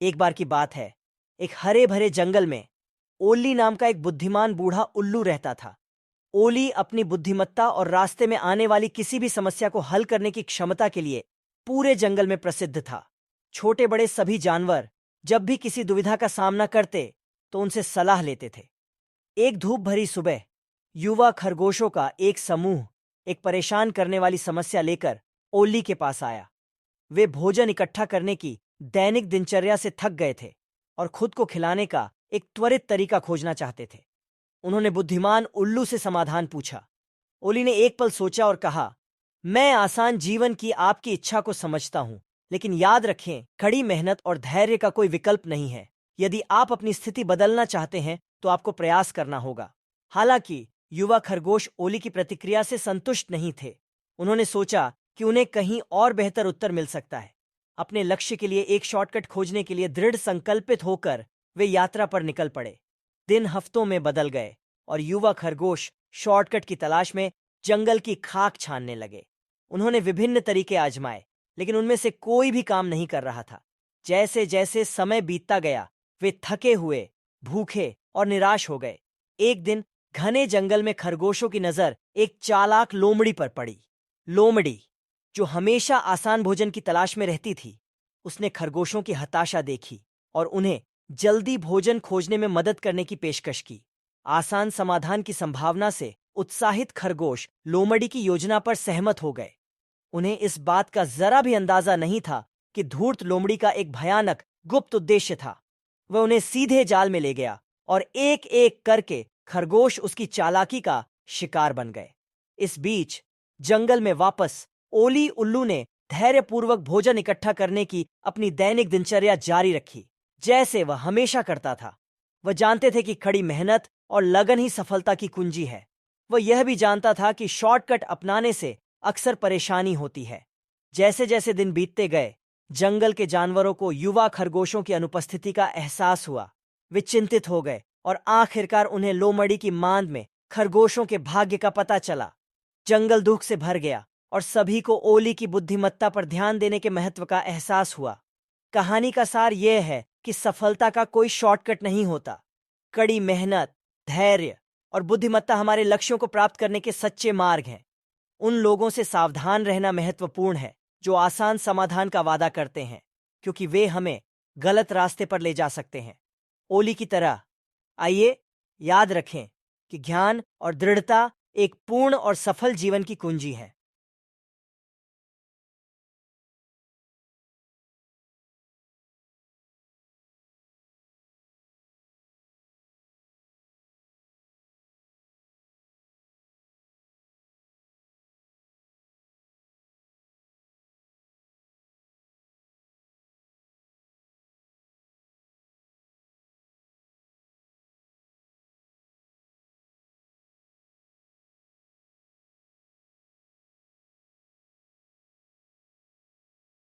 एक बार की बात है, एक हरे भरे जंगल में ओली नाम का एक बुद्धिमान बूढ़ा उल्लू रहता था। ओली अपनी बुद्धिमत्ता और रास्ते में आने वाली किसी भी समस्या को हल करने की क्षमता के लिए पूरे जंगल में प्रसिद्ध था। छोटे बड़े सभी जानवर जब भी किसी दुविधा का सामना करते तो उनसे सलाह लेते थे। एक धूप भरी सुबह युवा खरगोशों का एक समूह एक परेशान करने वाली समस्या लेकर ओली के पास आया। वे भोजन इकट्ठा करने की दैनिक दिनचर्या से थक गए थे और खुद को खिलाने का एक त्वरित तरीका खोजना चाहते थे। उन्होंने बुद्धिमान उल्लू से समाधान पूछा। ओली ने एक पल सोचा और कहा, मैं आसान जीवन की आपकी इच्छा को समझता हूं, लेकिन याद रखें, कड़ी मेहनत और धैर्य का कोई विकल्प नहीं है। यदि आप अपनी स्थिति बदलना चाहते हैं तो आपको प्रयास करना होगा। हालांकि युवा खरगोश ओली की प्रतिक्रिया से संतुष्ट नहीं थे। उन्होंने सोचा कि उन्हें कहीं और बेहतर उत्तर मिल सकता है। अपने लक्ष्य के लिए एक शॉर्टकट खोजने के लिए दृढ़ संकल्पित होकर वे यात्रा पर निकल पड़े। दिन हफ्तों में बदल गए और युवा खरगोश शॉर्टकट की तलाश में जंगल की खाक छानने लगे। उन्होंने विभिन्न तरीके आजमाए, लेकिन उनमें से कोई भी काम नहीं कर रहा था। जैसे जैसे समय बीतता गया, वे थके हुए, भूखे और निराश हो गए। एक दिन घने जंगल में खरगोशों की नजर एक चालाक लोमड़ी पर पड़ी। लोमड़ी, जो हमेशा आसान भोजन की तलाश में रहती थी, उसने खरगोशों की हताशा देखी और उन्हें जल्दी भोजन खोजने में मदद करने की पेशकश की। आसान समाधान की संभावना से उत्साहित खरगोश लोमड़ी की योजना पर सहमत हो गए। उन्हें इस बात का जरा भी अंदाजा नहीं था कि धूर्त लोमड़ी का एक भयानक गुप्त उद्देश्य था। वह उन्हें सीधे जाल में ले गया और एक एक करके खरगोश उसकी चालाकी का शिकार बन गए। इस बीच जंगल में वापस ओली उल्लू ने धैर्यपूर्वक भोजन इकट्ठा करने की अपनी दैनिक दिनचर्या जारी रखी, जैसे वह हमेशा करता था। वह जानते थे कि कड़ी मेहनत और लगन ही सफलता की कुंजी है। वह यह भी जानता था कि शॉर्टकट अपनाने से अक्सर परेशानी होती है। जैसे जैसे दिन बीतते गए, जंगल के जानवरों को युवा खरगोशों की अनुपस्थिति का एहसास हुआ। वे चिंतित हो गए और आखिरकार उन्हें लोमड़ी की मांद में खरगोशों के भाग्य का पता चला। जंगल दुख से भर गया और सभी को ओली की बुद्धिमत्ता पर ध्यान देने के महत्व का एहसास हुआ। कहानी का सार यह है कि सफलता का कोई शॉर्टकट नहीं होता। कड़ी मेहनत, धैर्य और बुद्धिमत्ता हमारे लक्ष्यों को प्राप्त करने के सच्चे मार्ग हैं। उन लोगों से सावधान रहना महत्वपूर्ण है जो आसान समाधान का वादा करते हैं, क्योंकि वे हमें गलत रास्ते पर ले जा सकते हैं। ओली की तरह आइए याद रखें कि ज्ञान और दृढ़ता एक पूर्ण और सफल जीवन की कुंजी है।